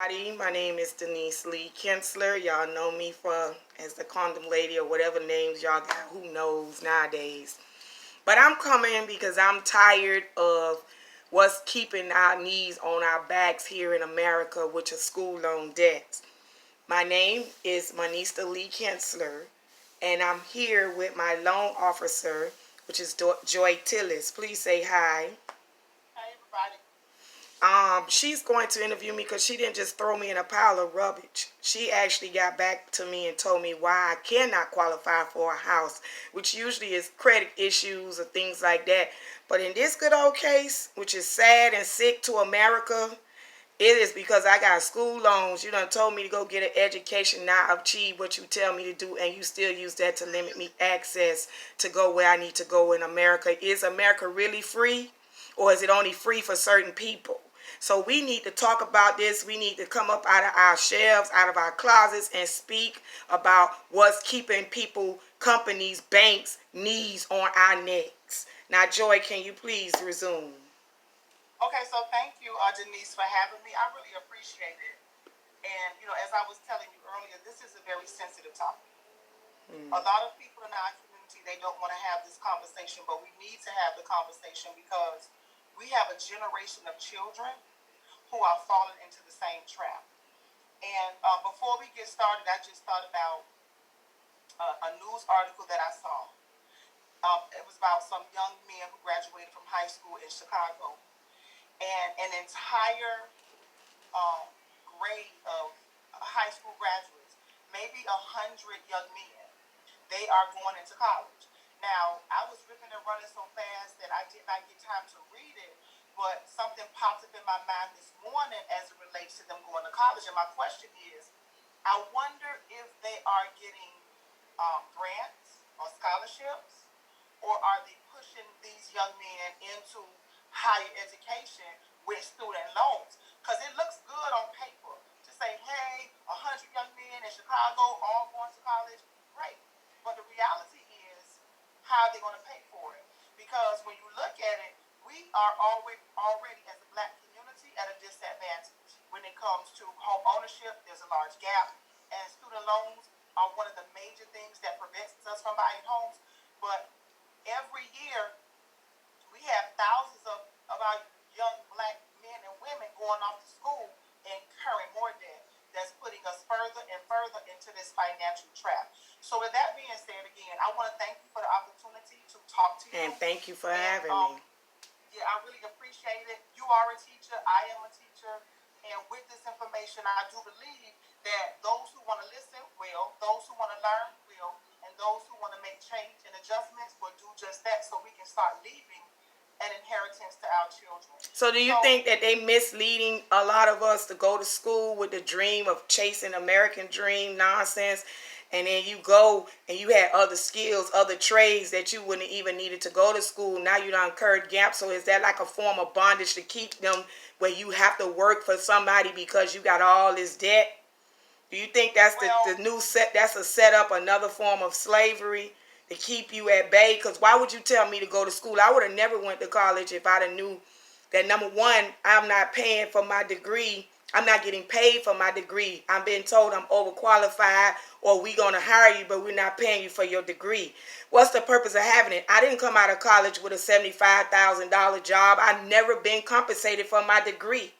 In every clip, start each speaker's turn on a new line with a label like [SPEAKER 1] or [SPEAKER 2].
[SPEAKER 1] My name is Denise Lee-Kinsler. Y'all know me for as the condom lady or whatever names y'all got. Who knows nowadays? But I'm coming because I'm tired of what's keeping our knees on our backs here in America, which are school loan debts. My name is Manista Lee-Kinsler, and I'm here with my loan officer, which is Joy Tillis. Please say hi.
[SPEAKER 2] Hi, everybody.
[SPEAKER 1] She's going to interview me because she didn't just throw me in a pile of rubbish. She actually got back to me and told me why I cannot qualify for a house, which usually is credit issues or things like that. But in this good old case, which is sad and sick to America, it is because I got school loans. You done told me to go get an education, not achieve what you tell me to do, and you still use that to limit me access to go where I need to go in America. Is America really free, or is it only free for certain people? So we need to talk about this. We need to come up out of our shelves, out of our closets, and speak about what's keeping people, companies, banks, knees on our necks. Now, Joy, can you please resume?
[SPEAKER 2] Okay, so thank you, Denise, for having me. I really appreciate it. And, as I was telling you earlier, this is a very sensitive topic. A lot of people in our community, they don't want to have this conversation, but we need to have the conversation because we have a generation of children who are falling into the same trap. And before we get started, I just thought about a news article that I saw. It was about some young men who graduated from high school in Chicago. And an entire grade of high school graduates, maybe 100 young men, they are going into college. Now, I was ripping and running so fast that I did not get time to read it, but something popped up in my mind this morning as it relates to them going to college. And my question is, I wonder if they are getting grants or scholarships, or are they pushing these young men into higher education with student loans? Because it looks good on paper to say, hey, 100 young men in Chicago all going to college, great. But the reality is, how are they going to pay for it? Because when you look at it, we are already as a black community at a disadvantage. When it comes to home ownership, there's a large gap, and student loans are one of the major things that prevents us from buying homes. But every year, we have thousands of our young black men and women going off to school and incurring more debt. That's putting us further and further into this financial trap. So with that being said, again, I want to thank you for the opportunity to talk to you.
[SPEAKER 1] And thank you for having me.
[SPEAKER 2] Yeah, I really appreciate it. You are a teacher. I am a teacher. And with this information, I do believe that those who want to listen will, those who want to learn will, and those who want to make change and adjustments will do just that so we can start leaving an inheritance to our children.
[SPEAKER 1] So do you think that they misleading a lot of us to go to school with the dream of chasing American dream nonsense, and then you go and you had other skills, other trades that you wouldn't even needed to go to school. Now you done incurred gaps. So is that like a form of bondage to keep them where you have to work for somebody because you got all this debt? Do you think that's the new set? That's a setup, another form of slavery to keep you at bay? Because why would you tell me to go to school? I would have never went to college if I'd have knew that, number one, I'm not paying for my degree. I'm not getting paid for my degree. I'm being told I'm overqualified, or we gonna hire you, but we're not paying you for your degree. What's the purpose of having it? I didn't come out of college with a $75,000 job. I've never been compensated for my degree.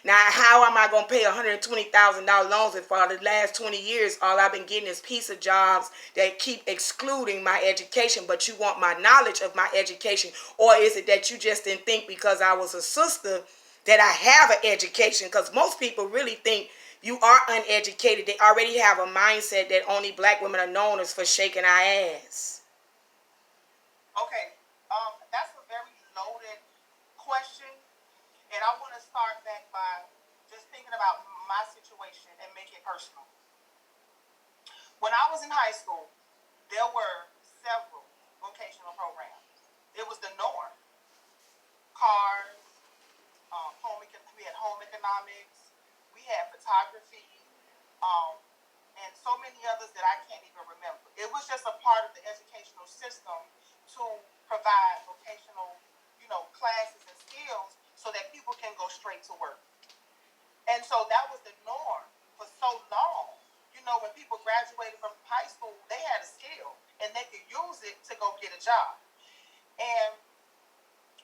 [SPEAKER 1] Now, how am I going to pay $120,000 loans if for the last 20 years all I've been getting is piece of jobs that keep excluding my education, but you want my knowledge of my education? Or is it that you just didn't think because I was a sister that I have an education? Because most people really think you are uneducated. They already have a mindset that only black women are known as for shaking our ass.
[SPEAKER 2] Okay, that's a very loaded question. And I want to start back by just thinking about my situation and make it personal. When I was in high school, there were several vocational programs. It was the norm. Cars, we had home economics, we had photography, and so many others that I can't even remember. It was just a part of the educational system to provide vocational, classes and skills so that people can go straight to work. And so that was the norm for so long. You know, when people graduated from high school, they had a skill and they could use it to go get a job. And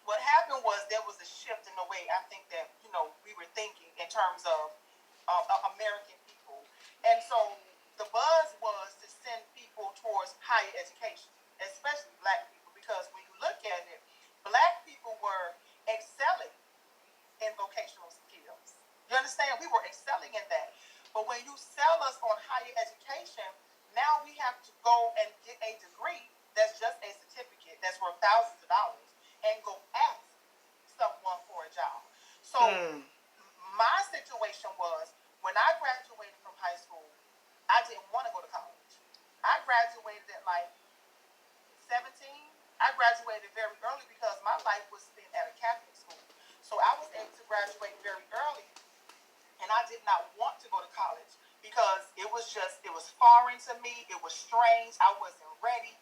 [SPEAKER 2] what happened was there was a shift in the way I think that, you know, we were thinking in terms of American people. And so the buzz was to send people towards higher education, especially black people, because when you look at it, black people were excelling in vocational skills. You understand? We were excelling in that. But when you sell us on higher education, now we have to go and get a degree that's just a certificate that's worth thousands of dollars and go ask someone for a job. So my situation was when I graduated from high school, I didn't want to go to college. I graduated at like 17. I graduated very early because my life was spent at a Catholic school. So I was able to graduate very early, and I did not want to go to college because it was foreign to me. It was strange. I wasn't ready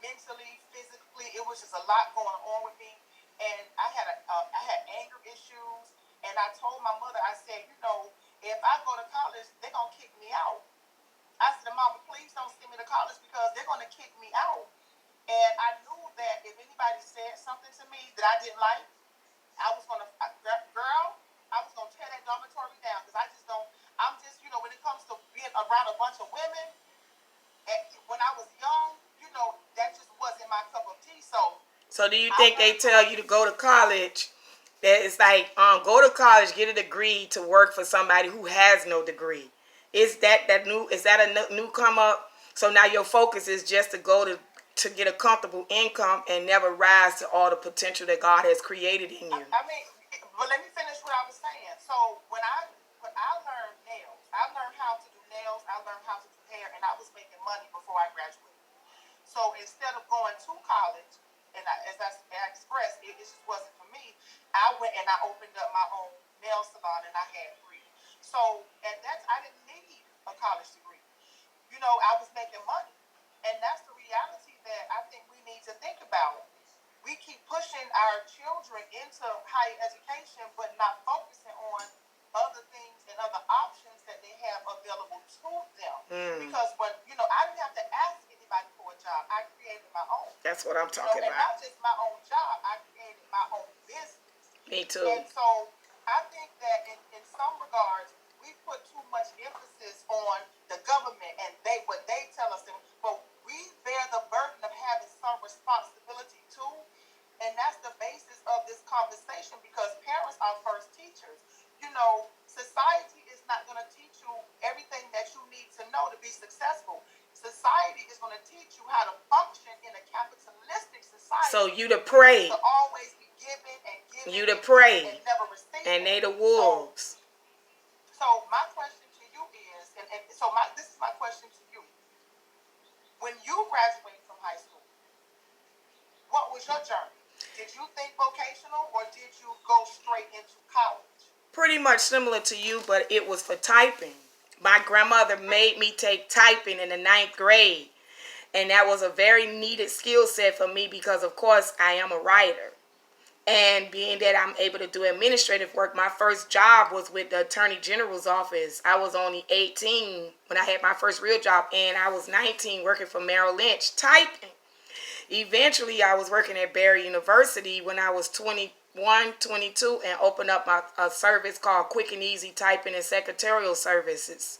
[SPEAKER 2] mentally, physically. It was just a lot going on with me, and I had anger issues. And I told my mother, I said, you know, if I go to college, they're gonna kick me out. I said, Mama, please don't send me to college because they're gonna kick me out. And I knew that if anybody said something to me that I didn't like, I was gonna, girl, I was gonna tear that dormitory down because I'm just, you know, when it comes to being around a bunch of women, and when I was young, you know, that just wasn't my cup of tea.
[SPEAKER 1] So do you think they tell you to go to college? That it's like, go to college, get a degree to work for somebody who has no degree. Is that a new come up? So now your focus is just to go to get a comfortable income and never rise to all the potential that God has created in you.
[SPEAKER 2] I mean, but let me finish what I was saying. So when I learned nails, I learned how to do nails, I learned how to do hair, and I was making money before I graduated. So instead of going to college, and as I expressed, it just wasn't for me. I went and I opened up my own nail salon, and I had 3. So at that, I didn't need a college degree. You know, I was making money, and that's the reality that I think we need to think about. We keep pushing our children into higher education, but not focusing on other things and other options that they have available to them. Because when, you know, I didn't have to ask anybody for a job. I created my own.
[SPEAKER 1] That's what I'm talking
[SPEAKER 2] and
[SPEAKER 1] about.
[SPEAKER 2] not just my own job. I created my own business.
[SPEAKER 1] Me too.
[SPEAKER 2] And so I think that in some regards, we put too much emphasis on the government and what they tell us, but we bear the burden of having some responsibility too. And that's the basis of this conversation because parents are first teachers. You know, society is not going to teach you everything that you need to know to be successful. Society is going to teach you how to function in a capitalistic society.
[SPEAKER 1] So you to pray.
[SPEAKER 2] To always be giving and giving.
[SPEAKER 1] You to pray.
[SPEAKER 2] And never receive.
[SPEAKER 1] And they the wolves.
[SPEAKER 2] So my question to you is, this is my question to you. When you graduated from high school, what was your journey? Did you think vocational or did you go straight into college?
[SPEAKER 1] Pretty much similar to you, but it was for typing. My grandmother made me take typing in the 9th grade. And that was a very needed skill set for me because, of course, I am a writer. And being that I'm able to do administrative work, my first job was with the Attorney General's office. I was only 18 when I had my first real job, and I was 19 working for Merrill Lynch typing. Eventually, I was working at Barry University when I was 21, 22, and opened up a service called Quick and Easy Typing and Secretarial Services.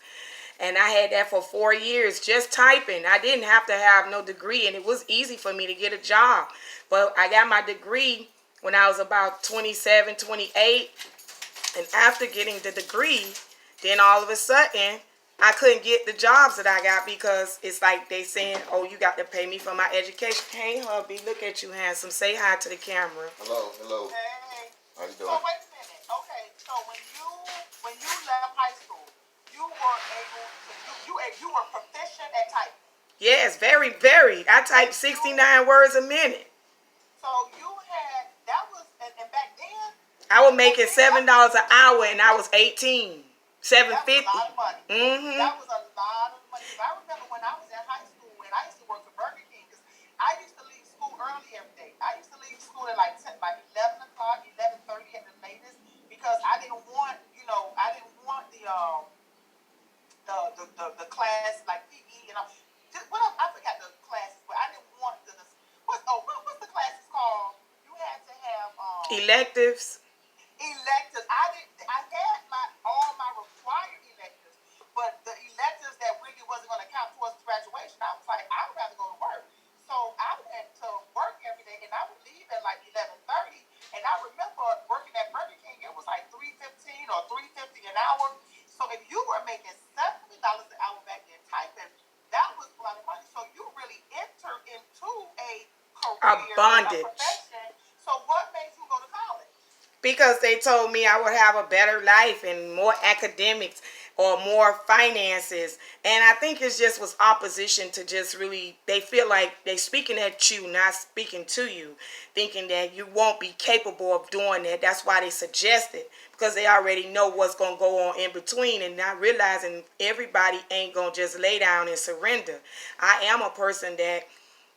[SPEAKER 1] And I had that for 4 years, just typing. I didn't have to have no degree, and it was easy for me to get a job. But I got my degree when I was about 27, 28. And after getting the degree, then all of a sudden, I couldn't get the jobs that I got because it's like they saying, oh, you got to pay me for my education. Hey, hubby, look at you, handsome. Say hi to the camera.
[SPEAKER 3] Hello.
[SPEAKER 2] Hey.
[SPEAKER 3] How you doing?
[SPEAKER 2] So wait a minute. Okay, so when you left high school, you were able to, you were proficient at typing.
[SPEAKER 1] Yes, very, very. I type 69 words a minute.
[SPEAKER 2] So you had, that was, and back then,
[SPEAKER 1] I was making $7 an hour and I was 18. $7.50.
[SPEAKER 2] That was a lot of money.
[SPEAKER 1] Mm-hmm.
[SPEAKER 2] That was a lot of money. I remember when I was in high school and I used to work for Burger King because I used to leave school early every day. I used to leave school at like 11 o'clock, 11:30 at the latest because I didn't want, I didn't want the class like PE and all. Just what I forgot the classes, but I didn't want what's the classes called? You had to have
[SPEAKER 1] electives.
[SPEAKER 2] electives. I had all my required electives, but the electives that really wasn't going to count towards graduation, I was like, I would rather go to work. So I went to work every day, and I would leave at like 11:30. And I remember working at Burger King, it was like 3.15 or 3.50 an hour. So if you were making $70 an hour back then typing, that was a lot of money. So you really entered into a
[SPEAKER 1] A
[SPEAKER 2] career, a
[SPEAKER 1] bondage.
[SPEAKER 2] profession. So what made you go to college?
[SPEAKER 1] Because they told me I would have a better life and more academics or more finances. And I think it's just was opposition to just really, they feel like they speaking at you, not speaking to you, thinking that you won't be capable of doing that. That's why they suggest it, because they already know what's going to go on in between, and not realizing everybody ain't going to just lay down and surrender. I am a person that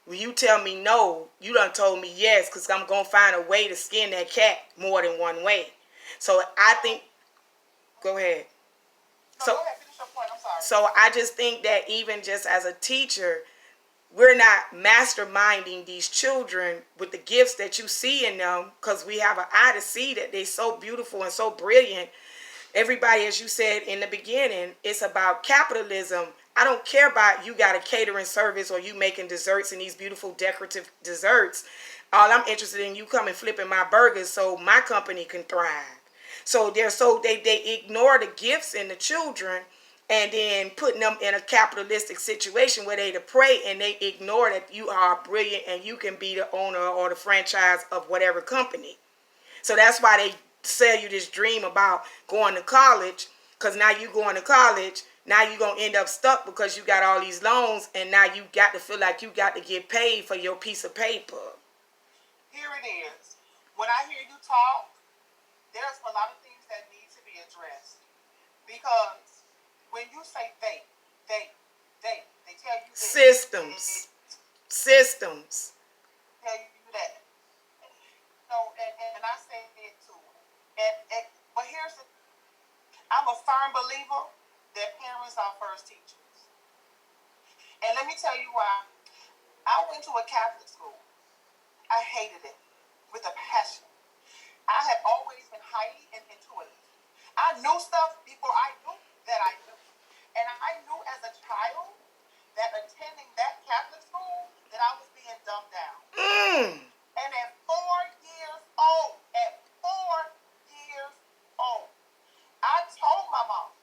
[SPEAKER 1] when you tell me no, you done told me yes, because I'm going to find a way to skin that cat more than one way. So I think, go ahead.
[SPEAKER 2] No,
[SPEAKER 1] So,
[SPEAKER 2] go ahead, finish your point. I'm sorry.
[SPEAKER 1] so I just think that even just as a teacher, we're not masterminding these children with the gifts that you see in them, because we have an eye to see that they're so beautiful and so brilliant. Everybody, as you said in the beginning, it's about capitalism. I don't care about you got a catering service or you making desserts and these beautiful decorative desserts. All I'm interested in you coming flipping my burgers so my company can thrive. So they ignore the gifts in the children and then putting them in a capitalistic situation where they to pray, and they ignore that you are brilliant and you can be the owner or the franchise of whatever company. So that's why they sell you this dream about going to college, because now you going to college, now you're going to end up stuck because you got all these loans, and now you got to feel like you got to get paid for your piece of paper.
[SPEAKER 2] Here it is. When I hear you talk, there's a lot of things that need to be addressed. Because when you say they tell you this.
[SPEAKER 1] Systems.
[SPEAKER 2] Tell you that. And I say it too. But I'm a firm believer that parents are first teachers. And let me tell you why. I went to a Catholic school. I hated it with a passion. I have always been highly intuitive. I knew stuff before I knew that I knew. And I knew as a child that attending that Catholic school that I was being dumbed down. And at 4 years old, I told my mom,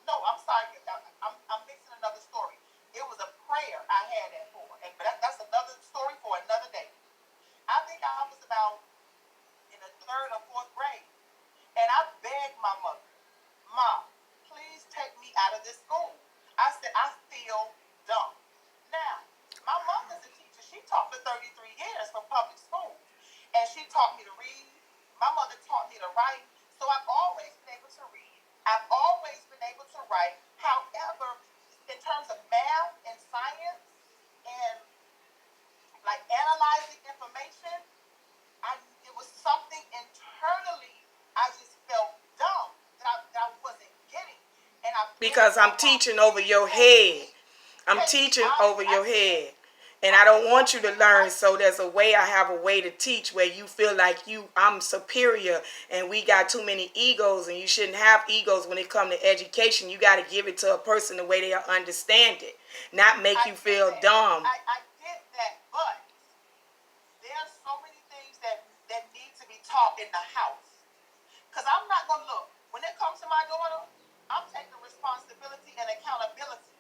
[SPEAKER 2] no, I'm sorry, I'm mixing another story. It was a prayer I had at 4. But that's another story for another day. I think I was about in the 3rd or 4th grade. And I begged my mother, Mom, please take me out of this school. I said, I feel dumb. Now, my mother's a teacher. She taught for 33 years for public schools. And she taught me to read. My mother taught me to write. So I've always been able to read. I've always been able to write. However, in terms of math and science and like analyzing information, it was something internally I just felt dumb that I wasn't getting.
[SPEAKER 1] Because I'm teaching over your head. I'm teaching over your head. And I don't want you to learn, so there's a way, I have a way to teach where you feel like I'm superior and we got too many egos, and you shouldn't have egos when it comes to education. You got to give it to a person the way they understand it, not make you feel dumb.
[SPEAKER 2] I get that, but there's so many things that need to be taught in the house. Because I'm not going to look. When it comes to my daughter, I'm taking responsibility and accountability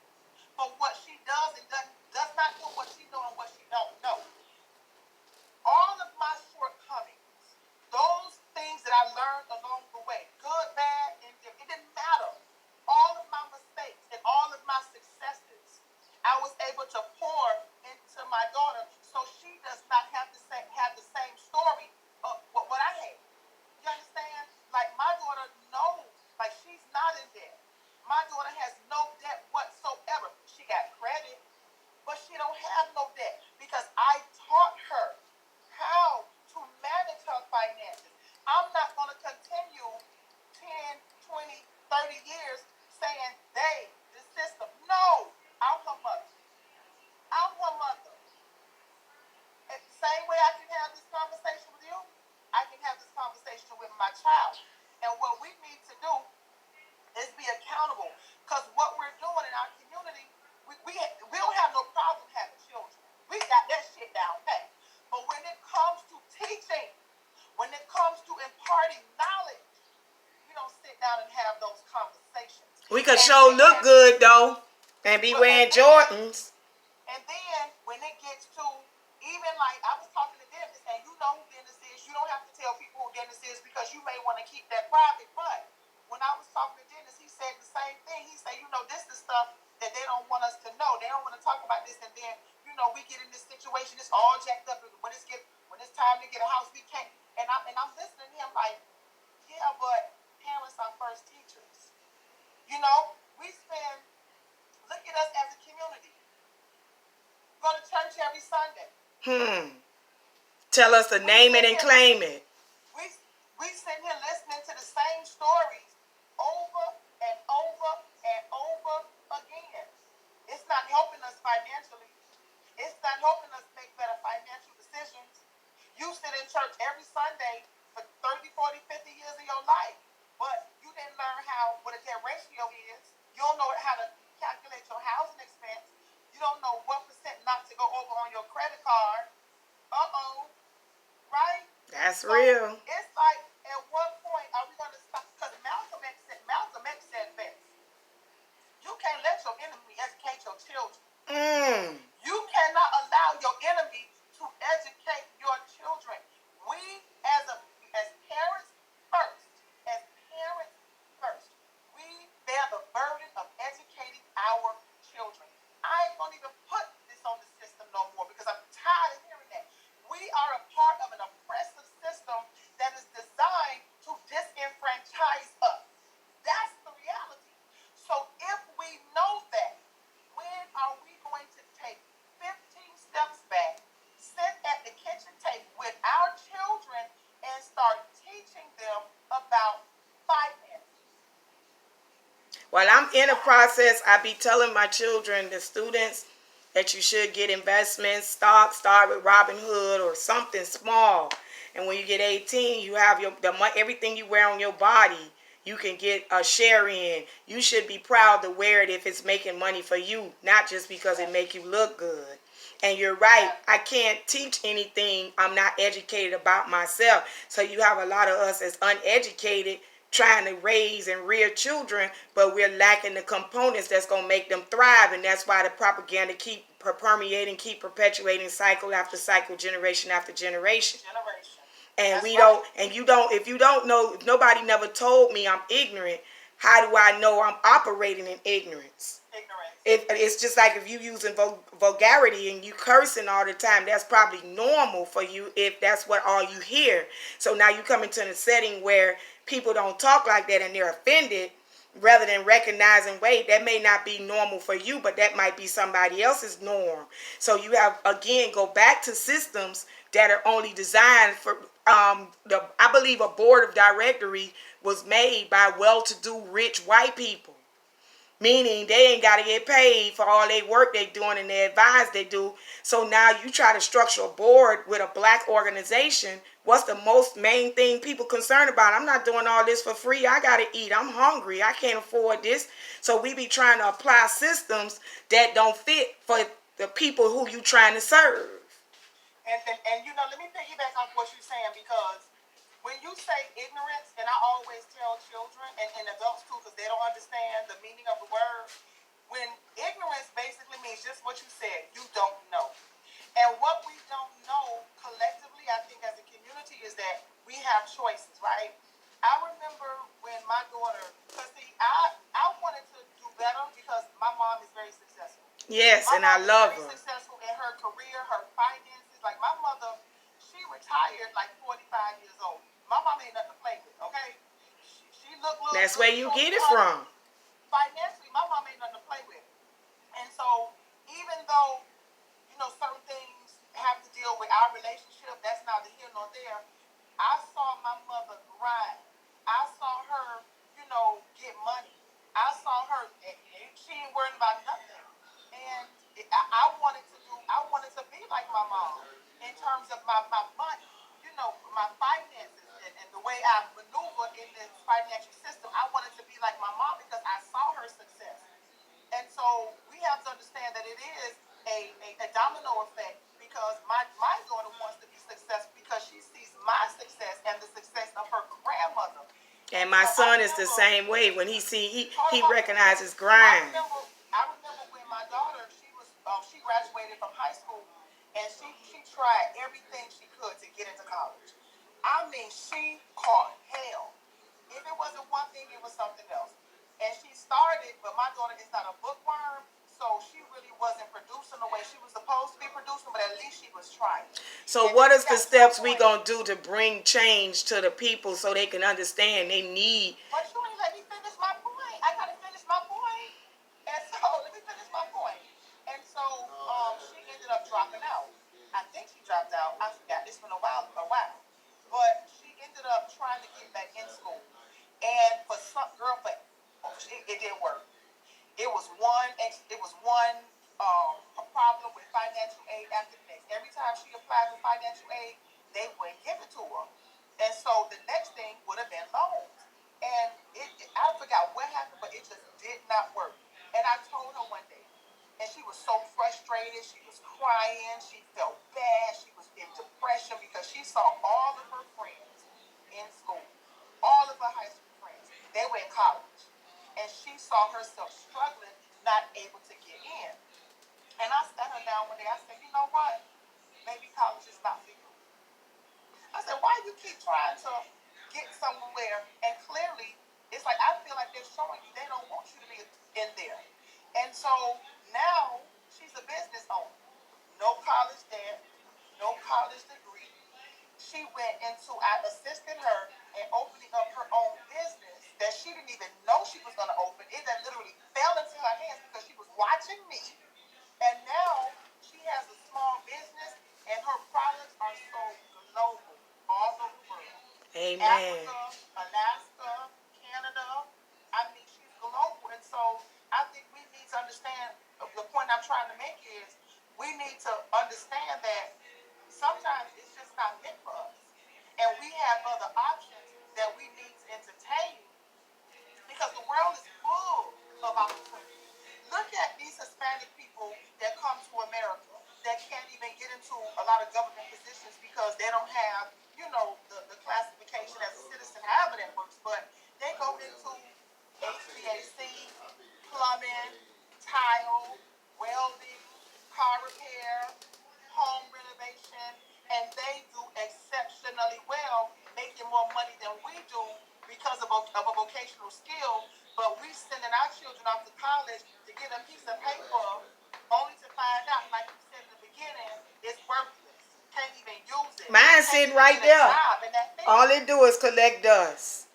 [SPEAKER 2] for what she does and does not know, what she know and what she don't know. All of my shortcomings, those things that I learned along the way, good, bad, indifferent, it didn't matter. All of my mistakes and all of my successes, I was able to pour into my daughter so she does not have the same story of what I had. You understand? Like, my daughter knows, like, she's not in debt. My daughter has no debt whatsoever. She got credit, but she don't have no debt because I taught her how to manage her finances. I'm not going to continue 10, 20
[SPEAKER 1] We could
[SPEAKER 2] And
[SPEAKER 1] show look
[SPEAKER 2] then,
[SPEAKER 1] good though, and be
[SPEAKER 2] but
[SPEAKER 1] wearing Jordans.
[SPEAKER 2] and then when it gets to, even like I was talking to Dennis, and you know who Dennis is. You don't have to tell people who Dennis is because you may want to keep that private. But when I was talking to Dennis, he said the same thing. He said, this is stuff that they don't want us to know. They don't want to talk about this, and then we get in this situation. It's all jacked up. And when it's time to get a house, we can't. And I'm listening to him like, yeah, but parents are first teachers. We spend. Look at us as a community. Go to church every Sunday.
[SPEAKER 1] Tell us to name it and claim it.
[SPEAKER 2] We sit here listening to the same stories over and over and over again. It's not helping us financially. It's not helping us make better financial decisions. You sit in church every Sunday for 30, 40, 50 years of your life, but you didn't learn what a debt ratio is. You don't know how to calculate your housing expense. You don't know what percent not to go over on your credit card. Right?
[SPEAKER 1] That's real.
[SPEAKER 2] It's like, at what point are we going to stop? Because Malcolm X said best. You can't let your enemy educate your children. You cannot allow your enemy to educate your children. We, as parents first, we bear the burden of educating our children. I ain't going to even put this on the system no more because I'm tired of hearing that. We are a part of an oppressive system that is designed to disenfranchise us. That's the reality. So if we know that, when are we going to take 15 steps back, sit at the kitchen table with our children, and start teaching them about finance?
[SPEAKER 1] Well, I'm in a process. I be telling my children, the students, that you should get investments, start with Robinhood or something small. And when you get 18, you have everything you wear on your body, you can get a share in. You should be proud to wear it if it's making money for you, not just because it make you look good. And you're right, I can't teach anything I'm not educated about myself. So you have a lot of us as uneducated trying to raise and rear children, but we're lacking the components that's going to make them thrive. And that's why the propaganda keep permeating, keep perpetuating cycle after cycle, generation after generation. And that's if you don't know, if nobody never told me I'm ignorant, how do I know I'm operating in ignorance? It's just like if you using vulgarity and you cursing all the time, that's probably normal for you if that's what all you hear. So now you come into a setting where people don't talk like that and they're offended, rather than recognizing, wait, that may not be normal for you, but that might be somebody else's norm. So you have, again, go back to systems that are only designed for, I believe a board of directory was made by well-to-do rich white people. Meaning they ain't got to get paid for all their work they doing and the advice they do. So now you try to structure a board with a black organization. What's the most main thing people concerned about? I'm not doing all this for free. I got to eat. I'm hungry. I can't afford this. So we be trying to apply systems that don't fit for the people who you trying to serve.
[SPEAKER 2] And let me piggyback off what you're saying, because when you say ignorance, and I always tell children and adults too, because they don't understand the meaning of the word, when ignorance basically means just what you said, you don't know. And what we don't know collectively, I think as a community, is that we have choices, right? I remember when my daughter, because see, I wanted to do better because my mom is very successful.
[SPEAKER 1] Yes, and I love her.
[SPEAKER 2] Very successful in her career, her finances. Like my mother, she retired like 45 years old. My mom ain't nothing to play with, okay? She looked little.
[SPEAKER 1] That's where you get it from.
[SPEAKER 2] Financially, my mom ain't nothing to play with. And so, even though, certain things have to deal with our relationship, that's neither here nor there, I saw my mother grind. I saw her, get money. I saw her, she ain't worried about nothing. And I wanted to be like my mom in terms of my money, my finances, and the way I maneuver in this financial system. I wanted to be like my mom because I saw her success. And so we have to understand that it is a domino effect, because my daughter wants to be successful because she sees my success and the success of her grandmother.
[SPEAKER 1] And my my son is the same way. When he recognizes grind.
[SPEAKER 2] I remember when my daughter, she graduated from high school, and she tried everything she could to get into college. I mean, she caught hell. If it wasn't one thing, it was something else. And she started, but my daughter is not a bookworm, so she really wasn't producing the way she was supposed to be producing, but at least she was trying.
[SPEAKER 1] So
[SPEAKER 2] and
[SPEAKER 1] what is the steps we going to do to bring change to the people so they can understand they need?
[SPEAKER 2] But you ain't let me finish my point. I got to finish my point. And so, let me finish my point. And so, she ended up dropping out. I think she dropped out. I forgot. It's been a while. But she ended up trying to get back in school. And for some girl, it didn't work. It was one a problem with financial aid after the next. Every time she applied for financial aid, they wouldn't give it to her. And so the next thing would have been loans. And I forgot what happened, but it just did not work. And I told her one day, and she was so frustrated. She was crying. She felt bad. She was in depression because she saw all of her friends in school, all of her high school friends. They were in college. And she saw herself struggling, not able to get in. And I sat her down one day. I said, you know what? Maybe college is not for you. I said, why do you keep trying to get somewhere? And clearly, it's like I feel like they're showing you they don't want you to be in there. And so now she's a business owner. No college debt, no college degree. She went into, I assisted her in opening up her own business that she didn't even know she was going to open. It that literally fell into her hands because she was watching me. And now she has a small business, and her products are sold global, all over the world.
[SPEAKER 1] Amen.
[SPEAKER 2] Africa, Alaska, Canada. I mean, she's global. And so I think we need to understand, the point I'm trying to make is, we need to understand that sometimes it's just not meant for us. And we have other options that we need to entertain because the world is full of opportunities. Look at these Hispanic people that come to America that can't even get into a lot of government positions because they don't have, the classification as a citizen, however that works, but they go into HVAC, plumbing, tile, welding, car repair, home renovation, and they do exceptionally well, making more money than we do because of a vocational skill. But we sending our children off to college to get a piece of paper, only to find out, like you said in the beginning, it's worthless. Can't even use it.
[SPEAKER 1] Mine's sitting right there. All it do is collect dust.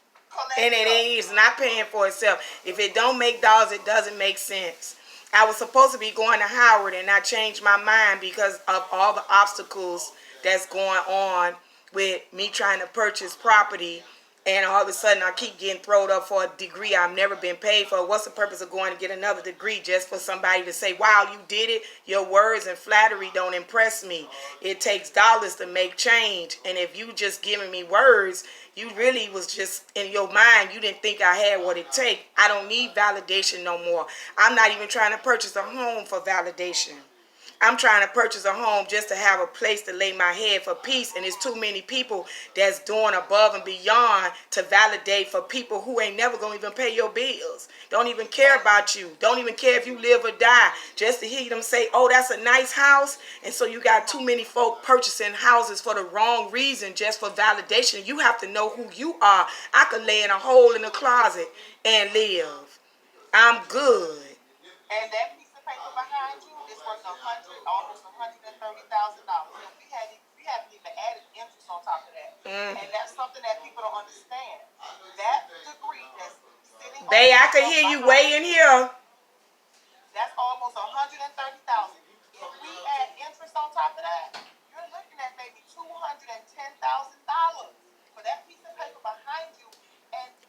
[SPEAKER 1] And it is not paying for itself. If it don't make dollars, it doesn't make sense. I was supposed to be going to Howard, and I changed my mind because of all the obstacles that's going on with me trying to purchase property. And all of a sudden, I keep getting thrown up for a degree I've never been paid for. What's the purpose of going to get another degree just for somebody to say, wow, you did it? Your words and flattery don't impress me. It takes dollars to make change. And if you just giving me words, you really was just in your mind. You didn't think I had what it takes. I don't need validation no more. I'm not even trying to purchase a home for validation. I'm trying to purchase a home just to have a place to lay my head for peace. And there's too many people that's doing above and beyond to validate for people who ain't never going to even pay your bills. Don't even care about you. Don't even care if you live or die. Just to hear them say, oh, that's a nice house. And so you got too many folk purchasing houses for the wrong reason, just for validation. You have to know who you are. I could lay in a hole in the closet and live. I'm good.
[SPEAKER 2] And that piece of paper behind you is worth almost $130,000. And we haven't even added interest on top of that. And that's something that people don't understand. That degree that's sitting on
[SPEAKER 1] Bae, I can hear you way in here.
[SPEAKER 2] That's almost $130,000. If we add interest on top of that, you're looking at maybe $210,000 for that piece of paper behind you.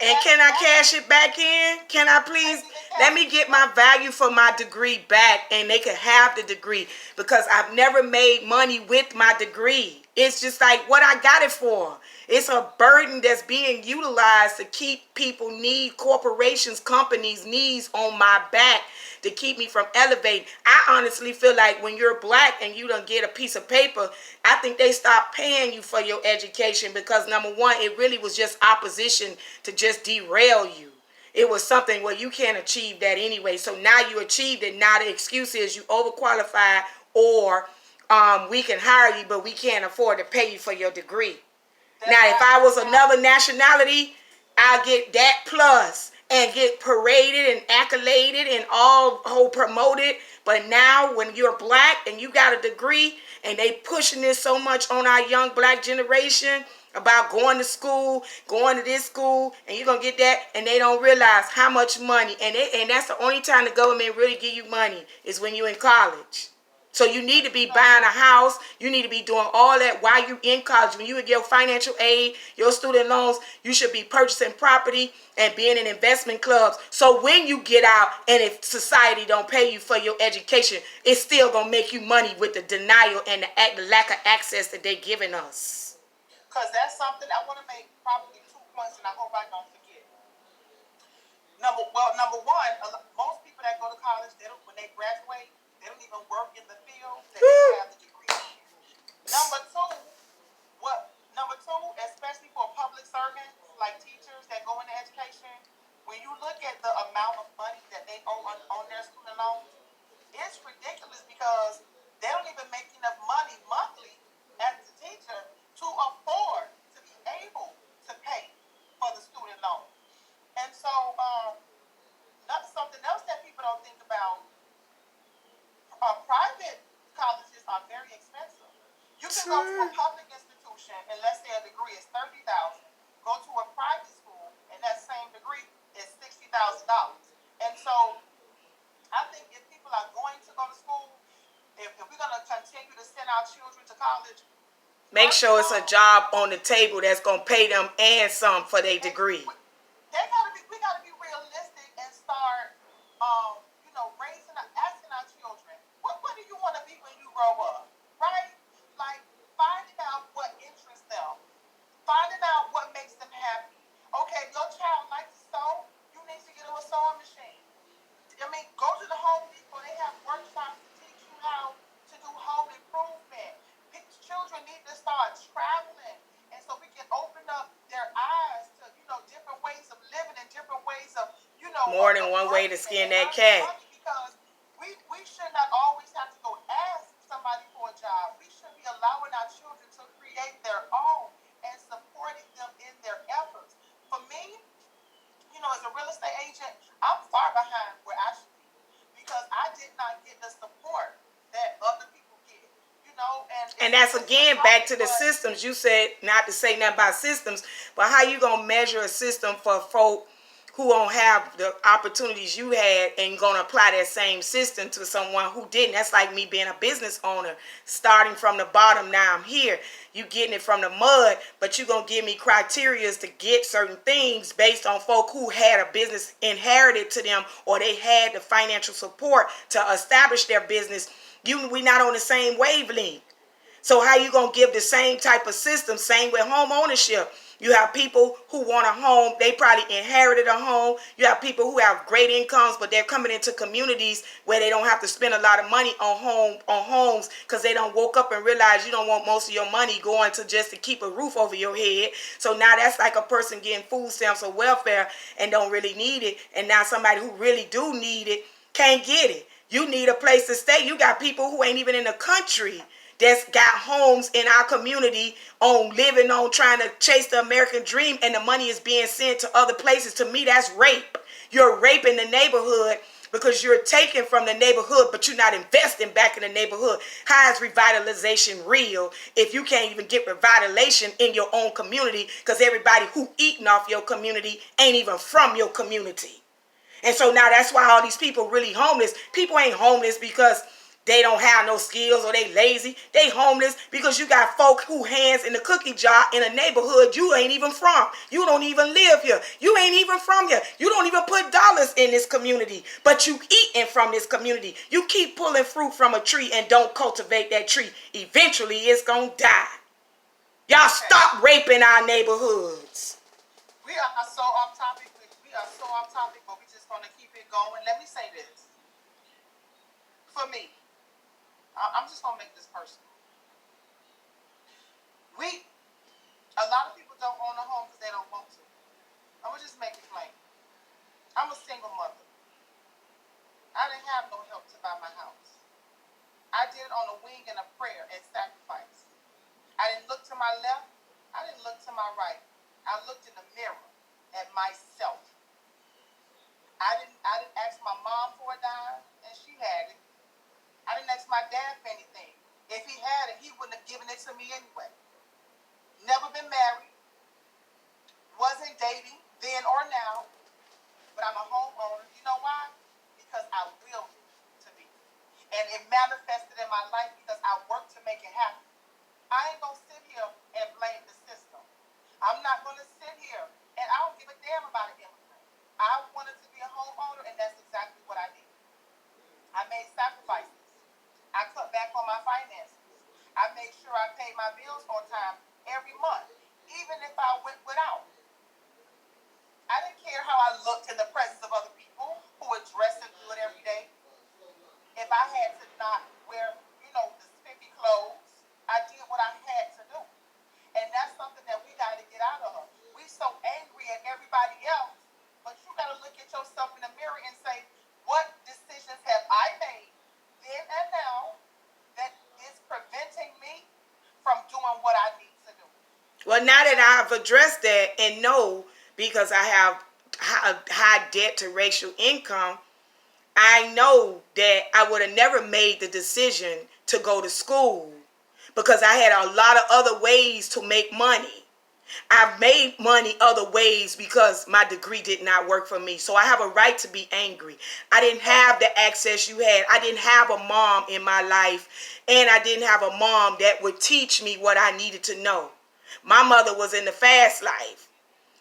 [SPEAKER 1] And can I cash it back in? Can I please? Let me get my value for my degree back, and they can have the degree, because I've never made money with my degree. It's just like what I got it for. It's a burden that's being utilized to keep people corporations, companies needs on my back to keep me from elevating. I honestly feel like when you're black and you don't get a piece of paper, I think they stop paying you for your education because number one, it really was just opposition to just derail you. It was something where you can't achieve that anyway. So now you achieved it. Now the excuse is you overqualified or we can hire you, but we can't afford to pay you for your degree. Now, if I was another nationality, I'll get that plus and get paraded and accoladed and all whole promoted. But now when you're black and you got a degree and they pushing this so much on our young black generation about going to school, going to this school, and you're going to get that, and they don't realize how much money. And that's the only time the government really give you money is when you're in college. So you need to be buying a house. You need to be doing all that while you're in college. When you get your financial aid, your student loans, you should be purchasing property and being in investment clubs. So when you get out and if society don't pay you for your education, it's still going to make you money with the denial and the lack of access that they're giving us.
[SPEAKER 2] Because that's something I want to make probably 2 points, and I hope I don't forget. Number one, most people that go to college, when they graduate, they don't even work in the field that they have the degree in. Number two, especially for public servants like teachers that go into education, when you look at the amount of money that they owe on their student loans, it's ridiculous because they don't even make enough money monthly as a teacher to afford to be able to pay for the student loan. And so, something else that people don't think about. Private colleges are very expensive. You can go to a public institution and let's say a degree is $30,000. Go to a private school and that same degree is $60,000. And so I think if people are going to go to school, if we're going to continue to send our children to college,
[SPEAKER 1] make sure it's a job on the table that's going to pay them and some for their degree.
[SPEAKER 2] We got to be realistic and start asking our children, what do you want to be when you grow up, right? Like finding out what interests them, finding out what makes them happy. Okay, if your child likes to sew, you need to get them a sewing machine. I mean, go to the Home Depot. They have workshops to teach you how to do home improvement. Children need to start traveling, and so we can open up their eyes to different ways of living and different ways of
[SPEAKER 1] more than one way to skin that cat.
[SPEAKER 2] Because we should not always have to go ask somebody for a job. We should be allowing our children to create their own and supporting them in their efforts. For me, as a real estate agent, I'm far behind where I should be because I did not get the support that other people get. And
[SPEAKER 1] that's again back to the systems. You said not to say nothing about systems, but how you gonna measure a system for folk who don't have the opportunities you had and gonna apply that same system to someone who didn't? That's like me being a business owner, starting from the bottom. Now I'm here. You getting it from the mud, but you gonna give me criteria to get certain things based on folk who had a business inherited to them or they had the financial support to establish their business. We not on the same wavelength. So how you gonna give the same type of system? Same with home ownership. You have people who want a home. They probably inherited a home. You have people who have great incomes, but they're coming into communities where they don't have to spend a lot of money on homes because they don't woke up and realize you don't want most of your money going to just to keep a roof over your head. So now that's like a person getting food stamps or welfare and don't really need it. And now somebody who really do need it can't get it. You need a place to stay. You got people who ain't even in the country that's got homes in our community living on trying to chase the American dream, and the money is being sent to other places. To me, that's rape. You're raping the neighborhood because you're taking from the neighborhood, but you're not investing back in the neighborhood. How is revitalization real if you can't even get revitalization in your own community because everybody who eating off your community ain't even from your community? And so now that's why all these people really homeless. People ain't homeless because they don't have no skills or they lazy. They homeless because you got folk who hands in the cookie jar in a neighborhood you ain't even from. You don't even live here. You ain't even from here. You don't even put dollars in this community, but you eating from this community. You keep pulling fruit from a tree and don't cultivate that tree. Eventually it's gonna die. Y'all stop raping our neighborhoods.
[SPEAKER 2] We are so off topic. But we're just going to keep it going. Let me say this. For me, I'm just going to make this personal. A lot of people don't own a home because they don't want to. I'm going to just make it plain. I'm a single mother. I didn't have no help to buy my house. I did it on a wing and a prayer and sacrifice. I didn't look to my left. I didn't look to my right. I looked in the mirror at myself. I didn't ask my mom for a dime, and she had it. I didn't ask my dad for anything. If he had it, he wouldn't have given it to me anyway. Never been married. Wasn't dating then or now. But I'm a homeowner. You know why? Because I willed it to be. And it manifested in my life because I worked to make it happen. I ain't going to sit here and blame the system. I'm not going to sit here, and I don't give a damn about an immigrant. I wanted to be a homeowner, and that's exactly what I did. I made sacrifices. I cut back on my finances. I made sure I paid my bills on time every month, even if I went without. I didn't care how I looked in the presence of other people who would dress and do it every day. If I had to not wear, the spiffy clothes, I did what I had to do. And that's something that we got to get out of. We so angry at everybody else, but you got to look at yourself in the mirror and say, what decisions have I made then and now that is preventing me from doing what I need to do?
[SPEAKER 1] Well, now that I've addressed that and know, because I have high debt to racial income, I know that I would have never made the decision to go to school because I had a lot of other ways to make money. I've made money other ways because my degree did not work for me. So I have a right to be angry. I didn't have the access you had. I didn't have a mom in my life, and I didn't have a mom that would teach me what I needed to know. My mother was in the fast life.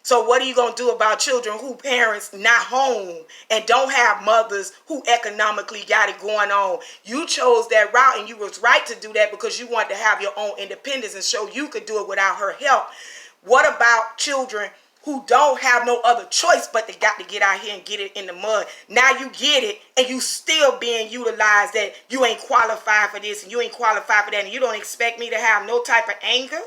[SPEAKER 1] So what are you going to do about children who parents not home and don't have mothers who economically got it going on? You chose that route, and you was right to do that because you wanted to have your own independence and show you could do it without her help. What about children who don't have no other choice but they got to get out here and get it in the mud? Now you get it, and you still being utilized that you ain't qualified for this and you ain't qualified for that, and you don't expect me to have no type of anger?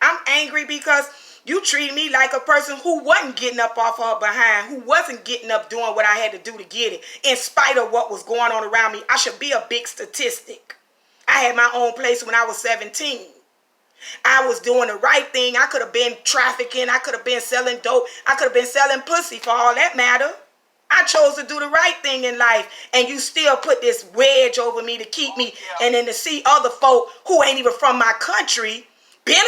[SPEAKER 1] I'm angry because you treat me like a person who wasn't getting up off her behind, who wasn't getting up doing what I had to do to get it, in spite of what was going on around me. I should be a big statistic. I had my own place when I was 17. I was doing the right thing. I could have been trafficking. I could have been selling dope. I could have been selling pussy for all that matter. I chose to do the right thing in life, and you still put this wedge over me to keep me, and then to see other folk who ain't even from my country benefit